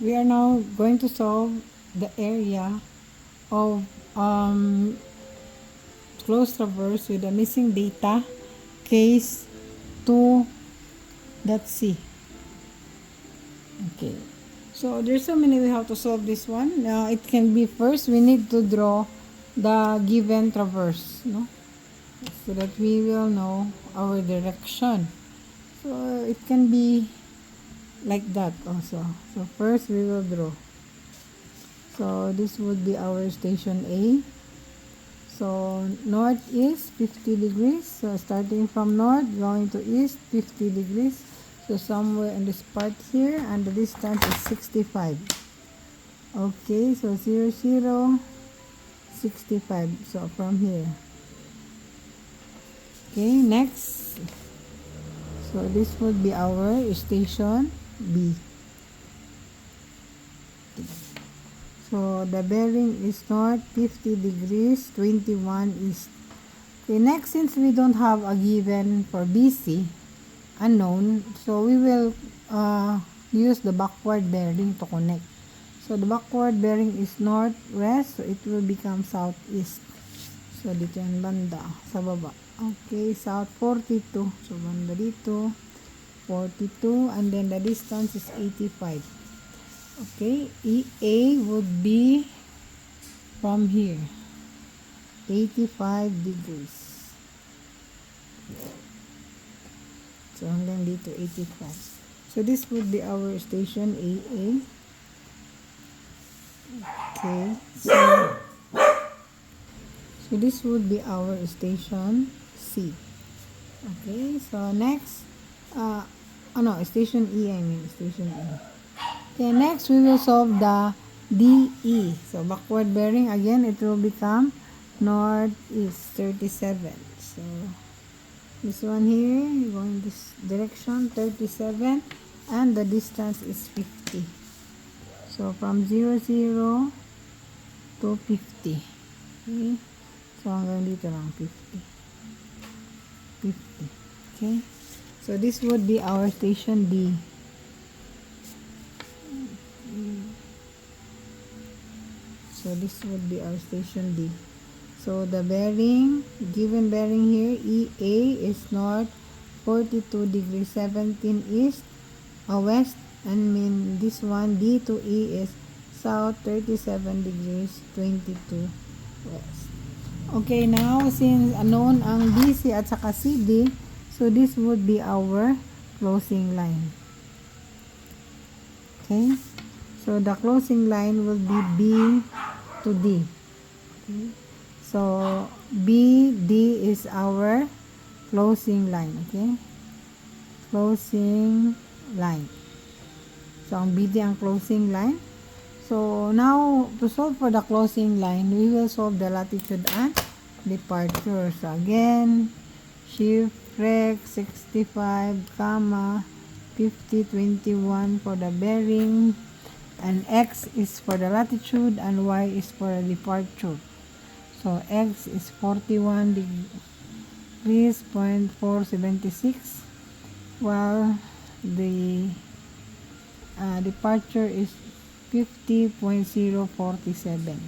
we are now going to solve the area of closed traverse with the missing data case 2.c. Okay, so there's so many way how to solve this one. Now it can be, first we need to draw the given traverse, no, so that we will know our direction. So it can be like that also. So first we will draw. So this would be our station A. So north is 50 degrees. So starting from north, going to east, 50 degrees. So somewhere in this part here, and the distance is 65. Okay, so 0, 0, 65. So from here. Okay, next. So this would be our station B. So the bearing is north, 50 degrees, 21 east. Okay, next, since we don't have a given for BC, unknown, so we will use the backward bearing to connect. So the backward bearing is northwest, so it will become southeast. So dito yung banda, sa baba. Okay, south 42. So banda dito, 42, and then the distance is 85. Okay, EA would be from here, 85 degrees. So hanggang dito, 85. So this would be our station AA. Okay, so this would be our station C. Okay, so next, station E, station E. Okay, next we will solve the DE. So backward bearing, again, it will become northeast, 37. So this one here, going this direction, 37, and the distance is 50. So from 0, 0 to 50. Okay, so hanggang dito lang, 50. 50. Okay, so this would be our station D. So this would be our station D. So the bearing, given bearing here, EA is north, 42 degrees, 17 east, west, and this one, D to E, is south, 37 degrees, 22 west. Okay, now since unknown ang BC at saka CD, so this would be our closing line. Okay, so the closing line will be B to D. Okay. So BD is our closing line. Okay, closing line. So ang BD ang closing line. So now, to solve for the closing line, we will solve the latitude and departure. So again, shift rec 65, 50, 21 for the bearing, and X is for the latitude and Y is for the departure. So X is 41 degrees, 0.476, while the departure is 50.047.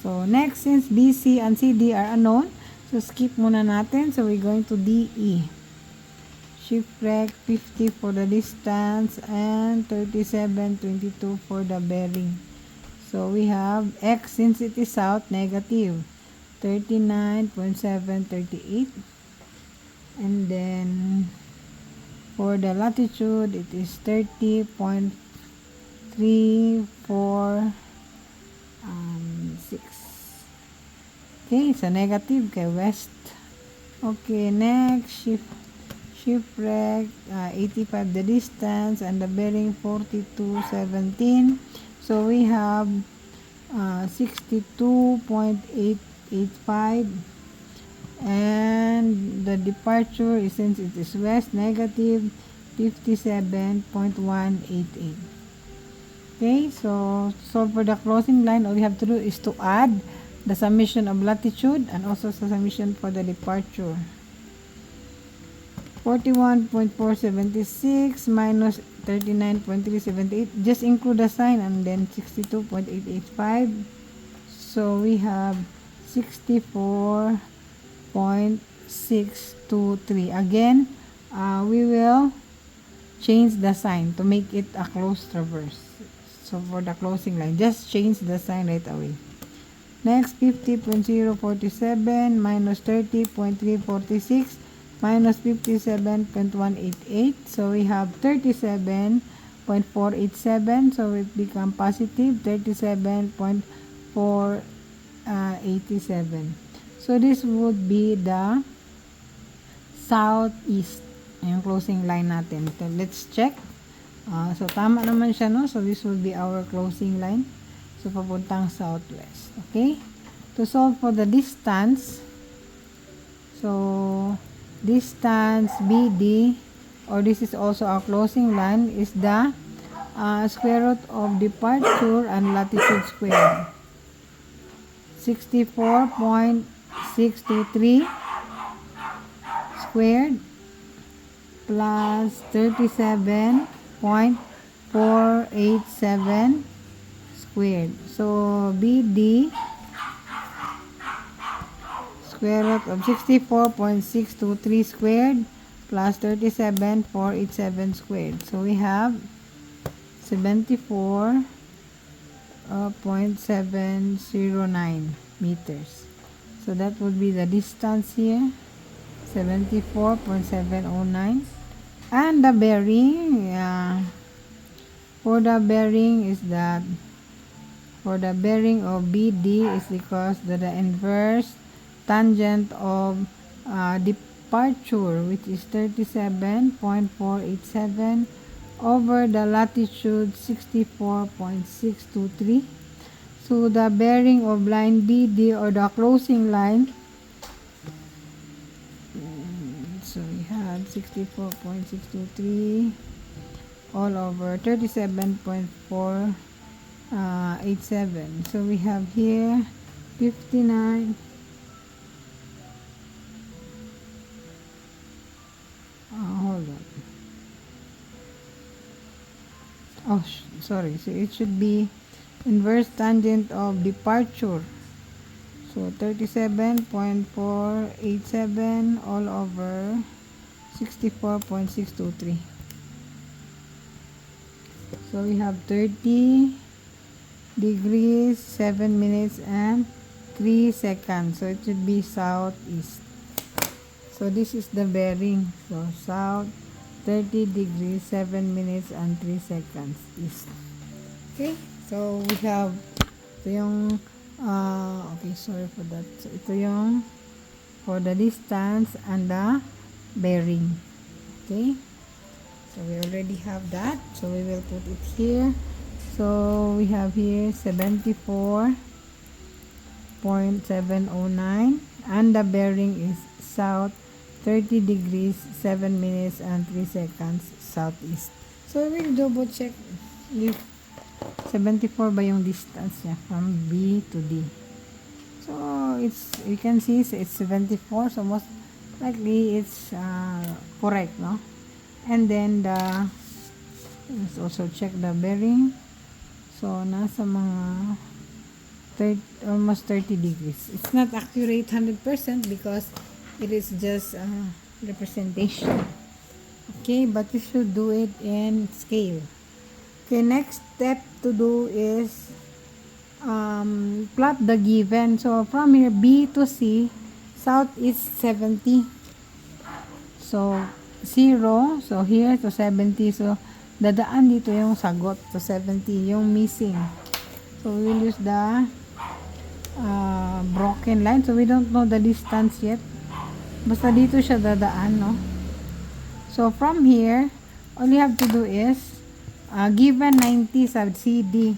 So next, since BC and CD are unknown, so skip muna natin. So we're going to DE. Shift rec 50 for the distance and 37.22 for the bearing. So we have X, since it is south, negative 39.738, and then for the latitude it is 30.346. Okay, so negative kay west. Okay, next, shift rec 85 the distance and the bearing 42.17. So we have 62.885, and the departure is, since it is west, negative 57.188. Okay, so for the closing line, all we have to do is to add the summation of latitude and also the summation for the departure. 41.476 minus 39.378. Just include the sign, and then 62.885. So we have 64.623. Again, we will change the sign to make it a closed traverse. So for the closing line, just change the sign right away. Next, 50.047 minus 30.346 minus 57.188. So we have 37.487. So it become positive 37.487. So this would be the southeast. Yung closing line natin. So let's check. So tama naman siya, no? So this will be our closing line. So papuntang southwest. Okay? To solve for the distance, so distance BD, or this is also our closing line, is the square root of departure and latitude squared. 64.623 squared plus 37.487 squared. So BD square root of 64.623 squared plus 37.487 squared. So we have 74.709 meters. So that would be the distance here, 74.709. And the bearing, for the bearing is that, for the bearing of BD is because the inverse tangent of departure, which is 37.487 over the latitude 64.623. So the bearing of line BD, or the closing line, so we have 64.623 all over 37.487. So we have here 59. Hold on. Oh, sorry. So it should be inverse tangent of departure. So 37.487 all over 64.623. So we have 30 degrees 7 minutes and 3 seconds. So it should be southeast. So this is the bearing. So south 30 degrees 7 minutes and 3 seconds east. Okay, so we have ito yung okay, sorry for that. So ito yung for the distance and the bearing. Okay, so we already have that, so we will put it here. So we have here 74.709 and the bearing is south 30 degrees 7 minutes and 3 seconds southeast. So we will double check if 74 ba yung distance niya from B to D. So it's, you can see it's 74, so most likely it's correct, no? And then the, let's also check the bearing. So nasa mga 30, almost 30 degrees. It's not accurate 100% because it is just representation. Okay, but you should do it in scale. Okay, next step to do is plot the given. So from here, B to C, south is 70. So 0, so here to 70. So dadaan dito yung sagot to 70, yung missing. So we will use the broken line. So we don't know the distance yet. Basta dito siya dadaan, no? So from here, all you have to do is given 90 sa CD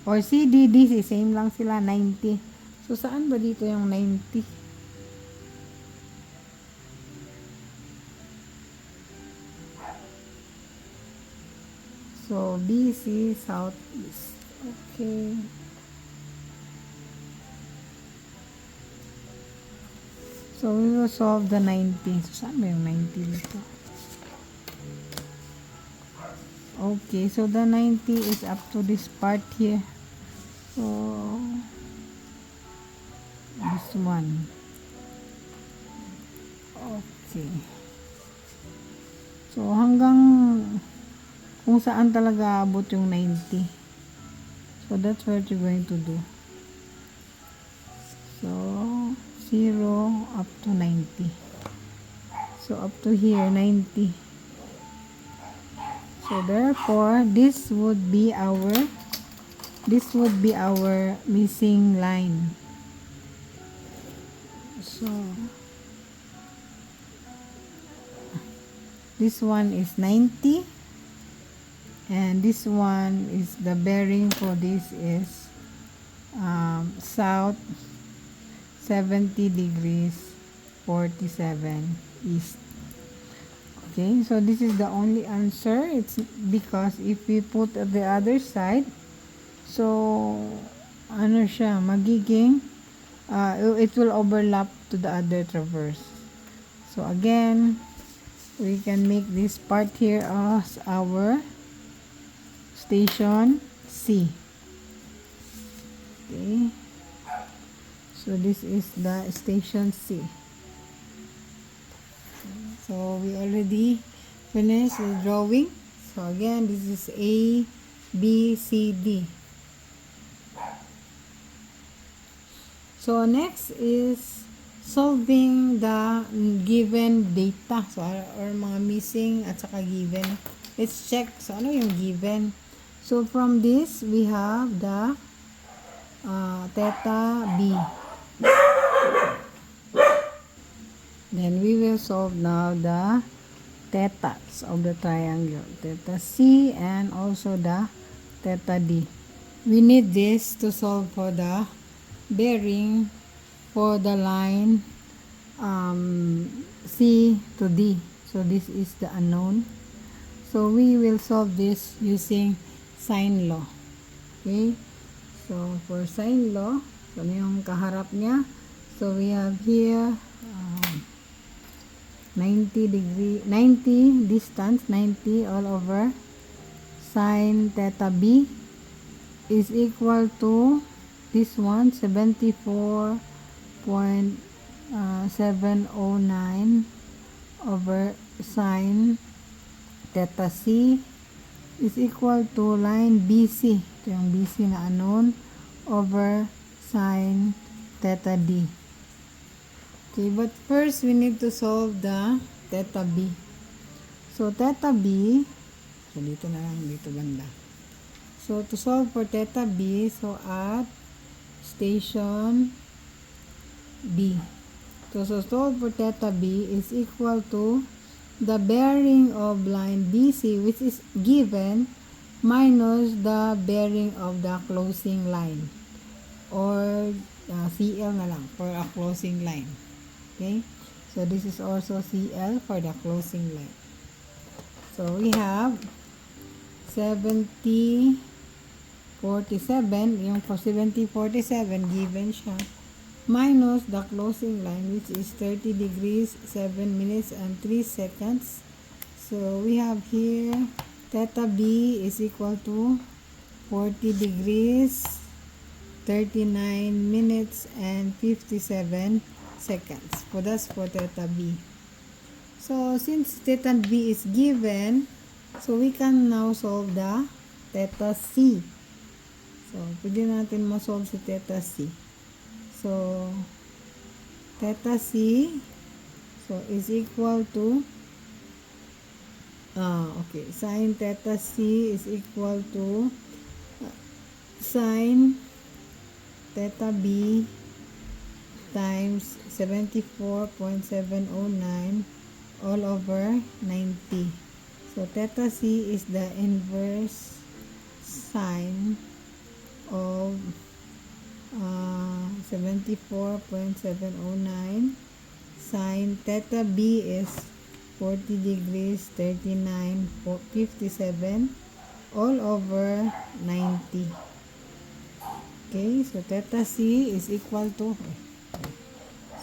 or CDD, same lang sila, 90. So saan ba dito yung 90? So BC southeast. Okay. So we will solve the 90. So saan ba yung 90 dito? Okay, so the 90 is up to this part here. So this one. Okay. So hanggang kung saan talaga abot yung 90. So that's what you're going to do. So 0 up to 90. So up to here 90. So therefore this would be our missing line. So this one is 90 and this one is the bearing for this is south 70 degrees 47 east. Okay, so this is the only answer. It's because if we put at the other side, so ano siya, magiging it will overlap to the other traverse. So again, we can make this part here as our station C. Okay, so this is the station C. So we already finished the drawing. So again, this is A, B, C, D. So next is solving the given data. So or mga missing at saka given. Let's check. So ano yung given? So from this, we have the theta B. Then we will solve now the thetas of the triangle. Theta C and also the theta D. We need this to solve for the bearing for the line C to D. So this is the unknown. So we will solve this using sine law. Okay. So for sine law, so ano yung kaharap niya? So we have here 90 distance, 90 all over sine theta B is equal to this one, 74.709 over sine theta C is equal to line BC. Ito yung BC na unknown over sine theta D. Okay, but first we need to solve the theta B. So theta B, so dito na lang, dito banda. So to solve for theta B, so at station B. So solve for theta B is equal to the bearing of line BC, which is given, minus the bearing of the closing line, or CL na lang for a closing line. Okay, so this is also CL for the closing line. So we have 70, 47, yung for 70, 47, given siya, minus the closing line, which is 30 degrees, 7 minutes, and 3 seconds. So we have here, theta B is equal to 40 degrees, 39 minutes, and 57 seconds. So that's for theta B. So since theta B is given, so we can now solve the theta C. So pwede natin ma-solve si theta C. So theta C, so is equal to okay, sine theta C is equal to sine theta B times 74.709 all over 90. So theta C is the inverse sine of 74.709. Sine theta B is 40 degrees, 39.57 all over 90. Okay, so theta C is equal to,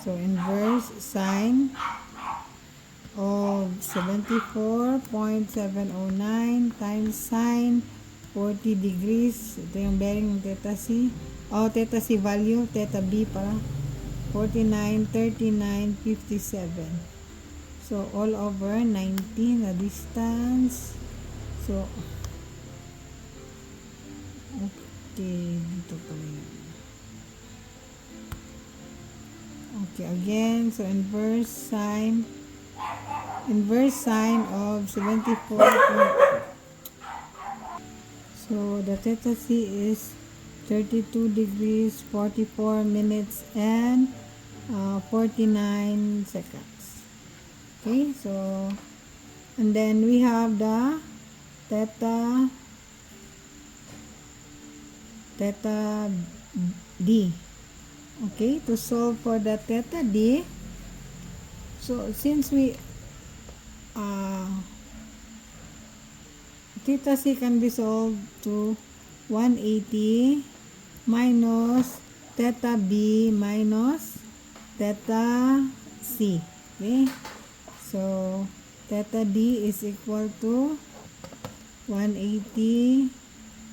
So inverse sine of 74.709 times sine 40 degrees. Ito yung bearing ng theta C. Theta C value, theta B para 49, 39, 57. So all over 90 na distance. So okay, dito pala yan. Okay, again, so inverse sine of 74. So the theta C is 32 degrees, 44 minutes, and 49 seconds. Okay, so, and then we have the theta D. Okay, to solve for the theta D, so since we theta C can be solved to 180 minus theta B minus theta C. Okay, so theta D is equal to 180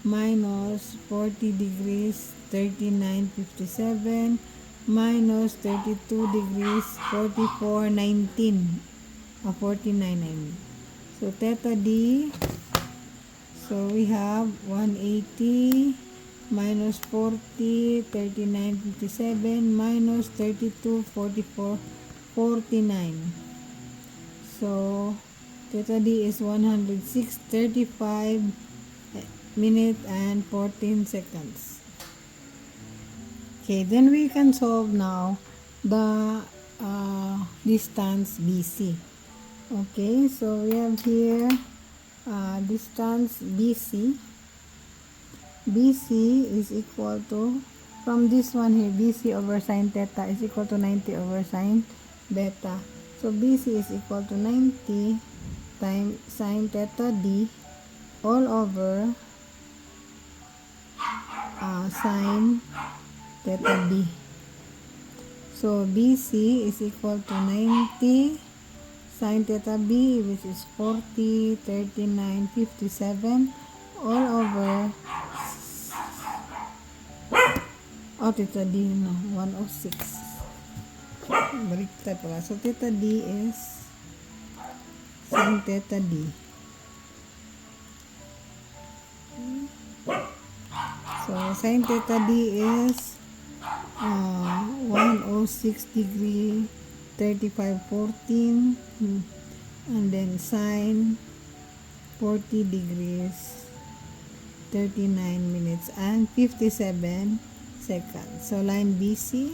minus 40 degrees 39.57 minus 32 degrees 44.19 49 I mean. So theta D, so we have 180 minus 40 39.57 minus 32 44 49. So theta D is 106.35 minutes and 14 seconds. Okay, then we can solve now the distance BC. Okay, so we have here distance BC. BC is equal to, from this one here, BC over sine theta is equal to 90 over sine beta. So BC is equal to 90 times sine theta D all over sine theta B. So BC is equal to 90 sine theta B, which is 40 39.57 all over theta D, no, 106. Baliktad pala. So theta D is sine theta D. So sine theta D is 106 degree 35.14, and then sine 40 degrees 39 minutes and 57 seconds. So line BC,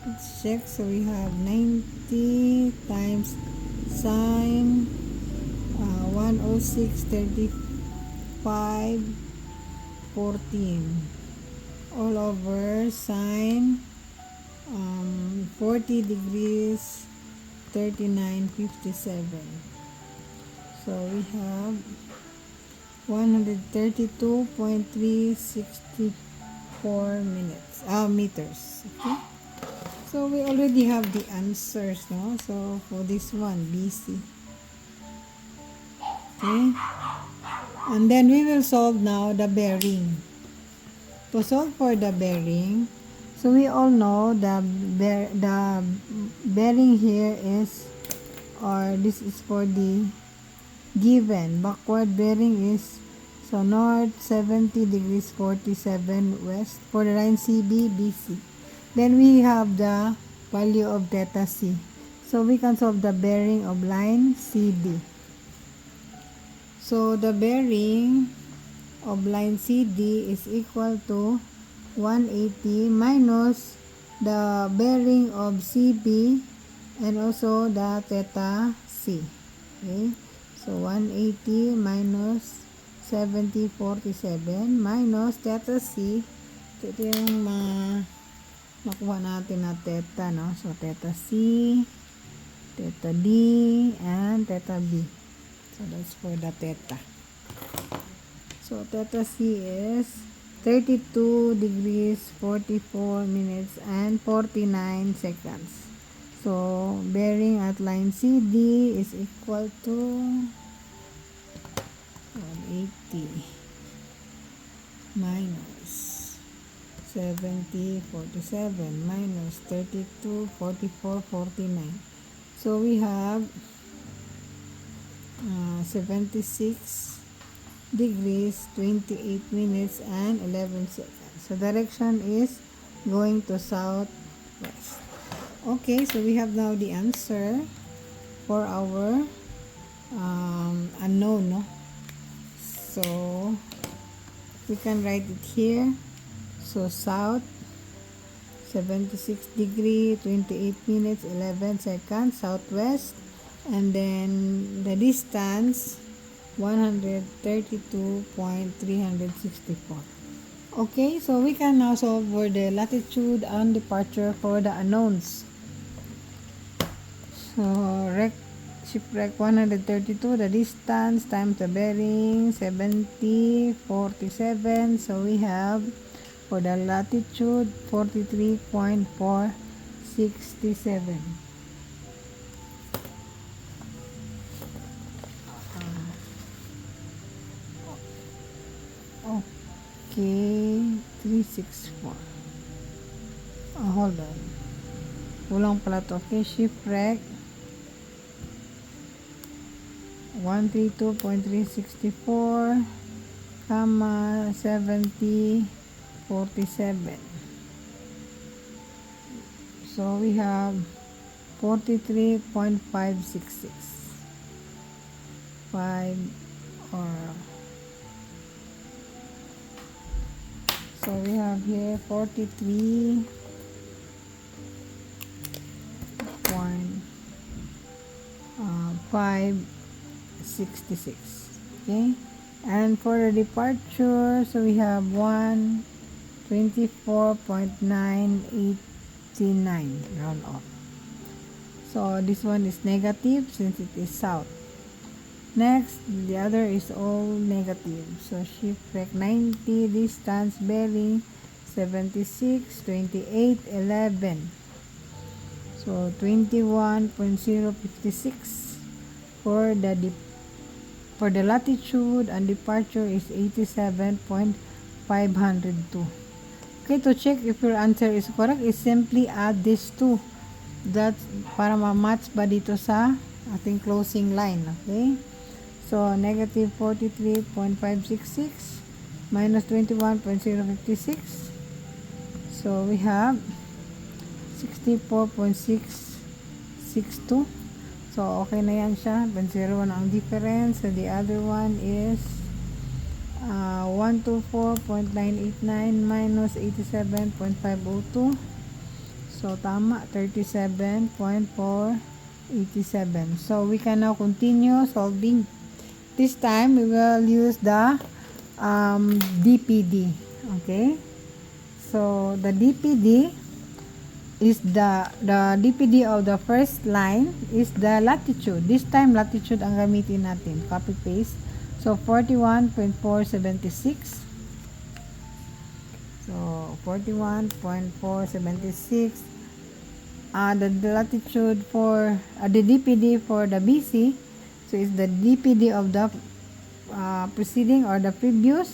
let's check. So we have 90 times sine 106 35.14 all over sine 40 degrees 39.57. So we have 132.364 meters. Okay, so we already have the answers, no? So for this one, BC. Okay, and then we will solve now the bearing. To solve for the bearing, so we all know the bearing here is, or this is for the given backward bearing is, so north 70 degrees 47 west for the line CB BC. Then we have the value of theta C. So we can solve the bearing of line CB. So the bearing of line CD is equal to 180 minus the bearing of CB and also the theta C. Okay, so 180 minus 70.47 minus theta C. Ito yung nakuha natin na theta, no? So theta C, theta D, and theta B. So that's for the theta. So theta C is 32 degrees 44 minutes and 49 seconds. So bearing at line CD is equal to 180 minus 70 47 minus 32 44 49. So we have 76 degrees 28 minutes and 11 seconds. So direction is going to southwest. Okay, so we have now the answer for our unknown, no? So we can write it here. So south 76 degree 28 minutes 11 seconds, southwest, and then the distance 132.364. Okay, so we can now solve for the latitude and departure for the unknowns. So shipwreck 132, the distance times the bearing 70 47. So we have for the latitude 43.467. Okay, 364. Hold on. Kulang pala to. Okay, shipwreck 132.364, 70 47. So we have 43.566. 5 or so we have here 43.566. Okay, and for the departure, so we have 124.989 round off. So this one is negative since it is south. Next, the other is all negative. So shipwreck 90, distance bearing 76, 28, 11. So 21.056 for the latitude, and departure is 87.502. Okay, to check if your answer is correct, is simply add these two. That's para ma-match ba dito sa ating closing line. Okay? So, negative 43.566 minus 21.056. So, we have 64.662. So, okay na yan siya. 0 na ang difference. So, the other one is 124.989 minus 87.502. So, tama. 37.487. So, we can now continue solving. This time, we will use the DPD. Okay? So, the DPD is the DPD of the first line is the latitude. This time, latitude ang gamitin natin. Copy paste. So, 41.476. So, 41.476. The latitude for the DPD for the BC. So, is the DPD of the preceding or the previous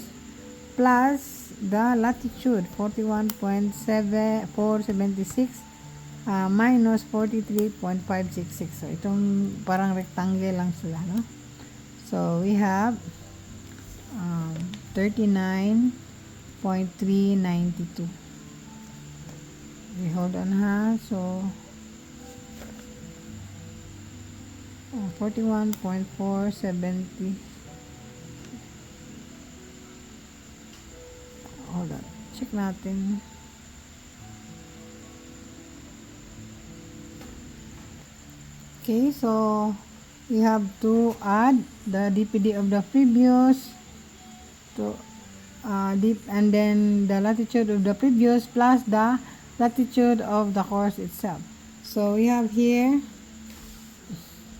plus the latitude 41.476 minus 43.566. So, itong parang rectangle lang sila, no? So, we have 39.392. We hold on ha. So, 41.470. Hold on. Check natin. Okay, so we have to add the DPD of the previous to and then the latitude of the previous plus the latitude of the course itself. So we have here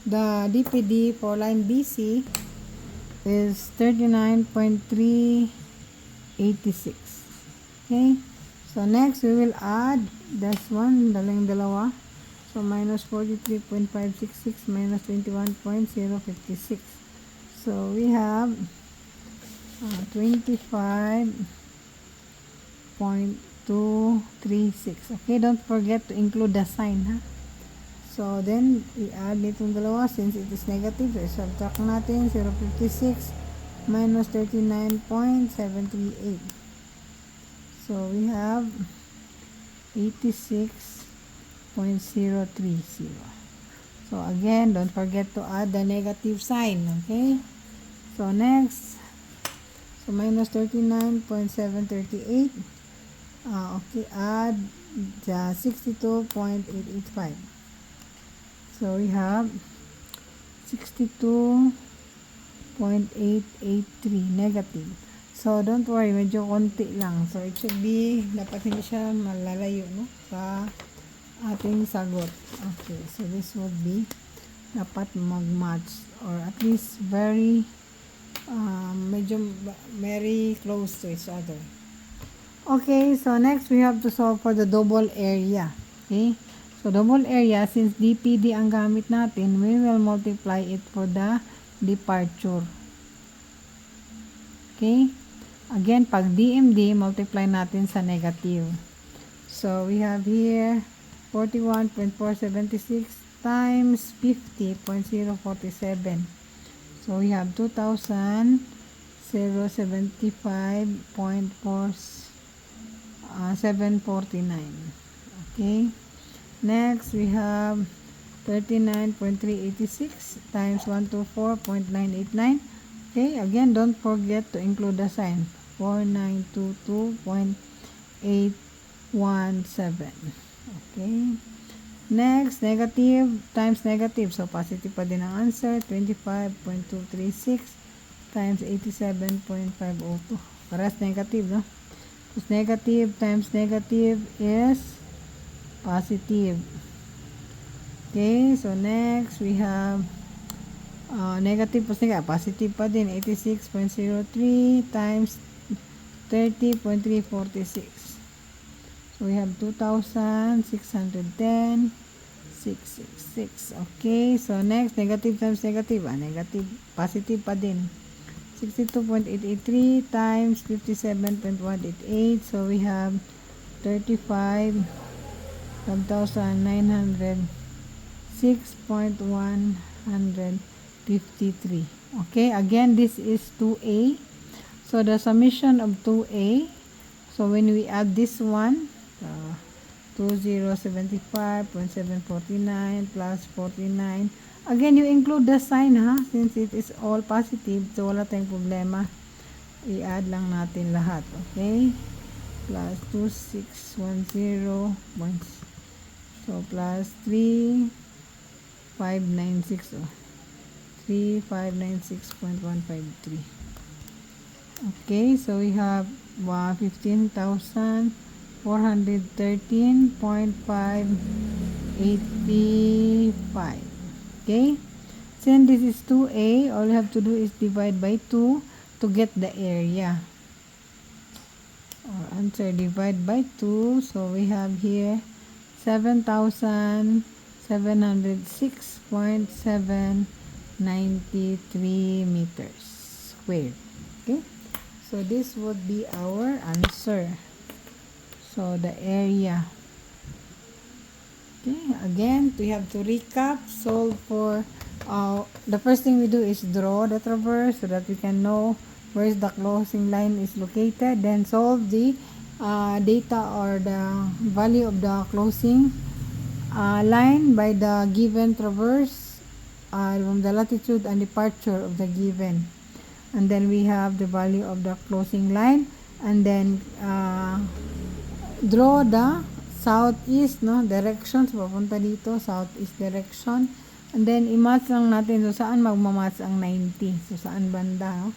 the DPD for line BC is 39.386. Okay? So next, we will add this one, dalawa. So minus 43.566 minus 21.056. So we have 25.236. Okay, don't forget to include the sign, ha? So then we add nitong dalawa since it is negative. So subtract natin 0.56 minus 39.738. So we have 86.030. So again, don't forget to add the negative sign, okay? So next, so minus 39.738. Okay, add the 62.885. So we have 62.883 negative. So don't worry, medyo konti lang. So it should be, dapat hindi siya malalayo, no, sa ating sagot. Okay, so this would be dapat mag-match or at least very medyo very close to each other. Okay, so next we have to solve for the double area. Okay, so double area, since DPD ang gamit natin, we will multiply it for the departure. Okay, again, pag DMD, multiply natin sa negative. So we have here 41.476 times 50.047. So we have 2,075.749. Okay. Next, we have 39.386 times 124.989. Okay. Again, don't forget to include the sign. 4922.817. Okay. Next, negative times negative. So, positive pa din ang answer. 25.236 times 87.502. Parehas negative, no? Because negative times negative is positive. Okay, so next, we have negative plus negative. Positive pa din. 86.03 times 30.346. So we have 2,610.666. Okay, so next, negative times negative. Negative, positive pa din. 62.883 times 57.188. So we have 35,906.153. Okay, again, this is 2A. So the summation of 2A, so when we add this one, 2075.749 plus 49. Again, you include the sign, ha? Since it is all positive, so wala tayong problema. I-add lang natin lahat, okay? Plus 2610. So, plus 3596. 3596.153. Okay, so we have 15,413.585. Okay, since this is 2A, all you have to do is divide by 2 to get the area. Or answer, divide by 2. So we have here 7,706.793 meters squared. Okay, so this would be our answer. So the area. Okay, again, we have to recap, solve for, the first thing we do is draw the traverse so that we can know where is the closing line is located. Then solve the data or the value of the closing line by the given traverse from the latitude and departure of the given. And then we have the value of the closing line, and then draw the southeast, no, direction. So papunta dito, southeast direction, and then i-match lang natin so saan magmamatch ang 90, so saan banda, no?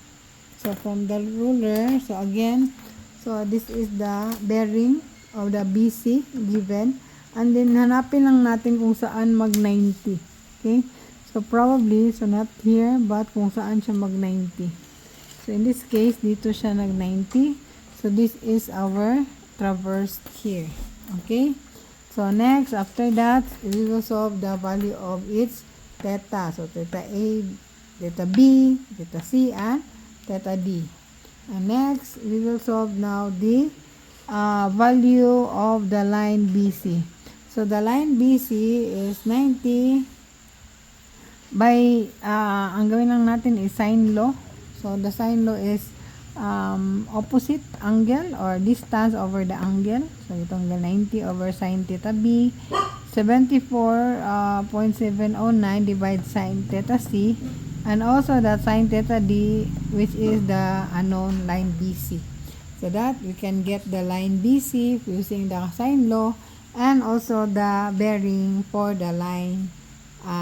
So from the ruler, so again, so this is the bearing of the BC given, and then hanapin lang natin kung saan mag 90. Okay, so probably, so not here, but kung saan siya mag 90. So in this case, dito siya nag 90. So this is our traversed here. Okay, so next, after that, we will solve the value of its theta. So theta A, theta B, theta C, and theta D. And next, we will solve now the value of the line BC. So the line BC is 90 by, ang gawin lang natin is sine law. So the sine law is opposite angle or distance over the angle. So itong 90 over sine theta B, 74.709 divide sine theta C, and also that sine theta D, which is the unknown line BC. So that we can get the line BC using the sine law and also the bearing for the line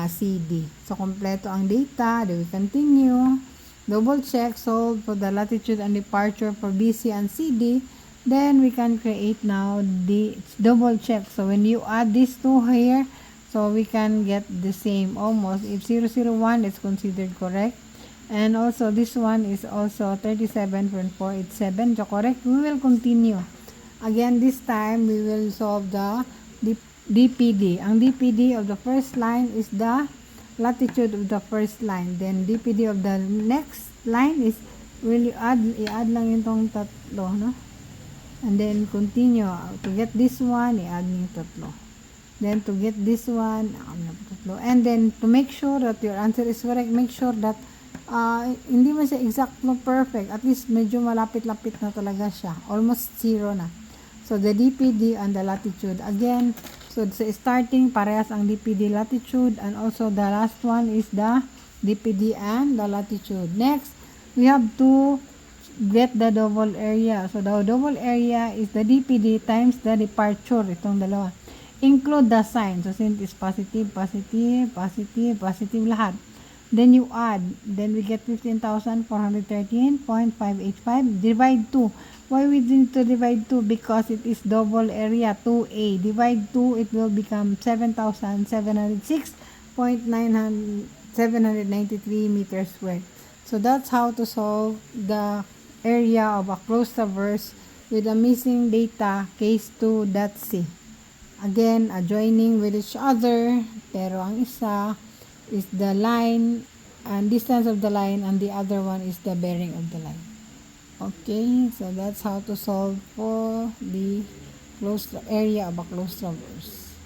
CD. So kompleto ang data. Then we continue. Double check, solve for the latitude and departure for BC and CD. Then we can create now the double check. So when you add these two here, so we can get the same almost. If 001 is considered correct. And also this one is also 37.487. So correct. We will continue. Again, this time we will solve the DPD. Ang DPD of the first line is the latitude of the first line. Then DPD of the next line is will i-add lang yung tatlo, no? And then continue. To get this one, i-add yung tatlo. Then to get this one, tatlo. And then to make sure that your answer is correct, make sure that hindi mo siya exactly perfect. At least medyo malapit-lapit na talaga siya. Almost zero na. So the DPD and the latitude. Again, so sa starting, parehas ang DPD latitude, and also the last one is the DPD and the latitude. Next, we have to get the double area. So the double area is the DPD times the departure. Itong dalawa. Include the sign. So since it's positive, positive, positive, positive lahat. Then you add. Then we get 15,413.585. Divide 2. Why we need to divide 2? Because it is double area 2A. Divide 2, it will become 7,706.793 meters squared. So that's how to solve the area of a closed traverse with a missing data case 2.c. Again, adjoining with each other, pero ang isa is the line and distance of the line, and the other one is the bearing of the line. Okay, so that's how to solve for the closed area of a closed traverse.